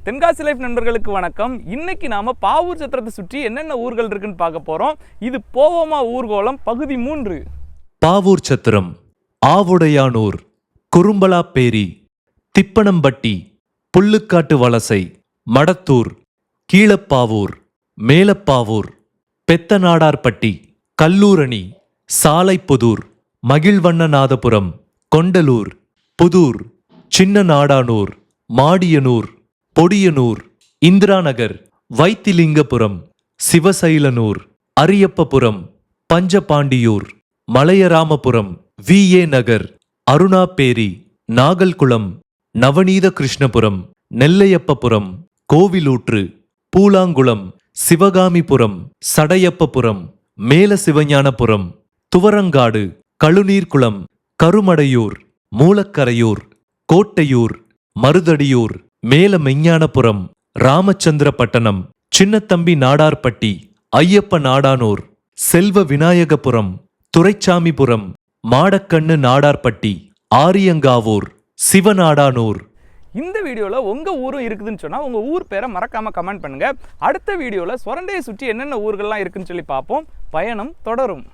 Tenkasi life நண்பர்களுக்கு வணக்கம். இன்னைக்கு நாம பாவூர் சத்திரத்தை சுற்றி என்னென்ன ஊர்கள் இருக்குன்னு பார்க்க போறோம். இது போவோமா ஊர்கோலம் பகுதி 3. பாவூர் சத்திரம், ஆவுடையானூர், குறும்பலாப்பேரி, திப்பனம்பட்டி, புல்லுக்காட்டு வலசை, மடத்தூர், கீழப்பாவூர், மேலப்பாவூர், பெத்தநாடார்பட்டி, கல்லூரணி, சாலைப்புதூர், மகிழ்வண்ணநாதபுரம், கொண்டலூர், புதூர், சின்ன நாடானூர், மாடியனூர், பொடியனூர், இந்திராநகர், வைத்திலிங்கபுரம், சிவசைலனூர், அரியப்பபுரம், பஞ்சபாண்டியூர், மலையராமபுரம், VA நகர், அருணாப்பேரி, நாகல்குளம், நவநீத கிருஷ்ணபுரம், நெல்லையப்பபுரம், கோவிலூற்று, பூலாங்குளம், சிவகாமிபுரம், சடையப்பபுரம், மேல சிவஞானபுரம், துவரங்காடு, கழுநீர்குளம், கருமடையூர், மூலக்கரையூர், கோட்டையூர், மருதடியூர், மேல மெஞ்ஞானபுரம், ராமச்சந்திரப்பட்டணம், சின்னத்தம்பி நாடார்பட்டி, ஐயப்ப நாடானூர், செல்வ விநாயகபுரம், துரைச்சாமிபுரம், மாடக்கண்ணு நாடார்பட்டி, ஆரியங்காவூர், சிவநாடானூர். இந்த வீடியோல உங்க ஊரும் இருக்குதுன்னு சொன்னா உங்க ஊர் பேரை மறக்காம கமெண்ட் பண்ணுங்க. அடுத்த வீடியோல சொரண்டையை சுற்றி என்னென்ன ஊர்கள்லாம் இருக்குன்னு சொல்லி பார்ப்போம். பயணம் தொடரும்.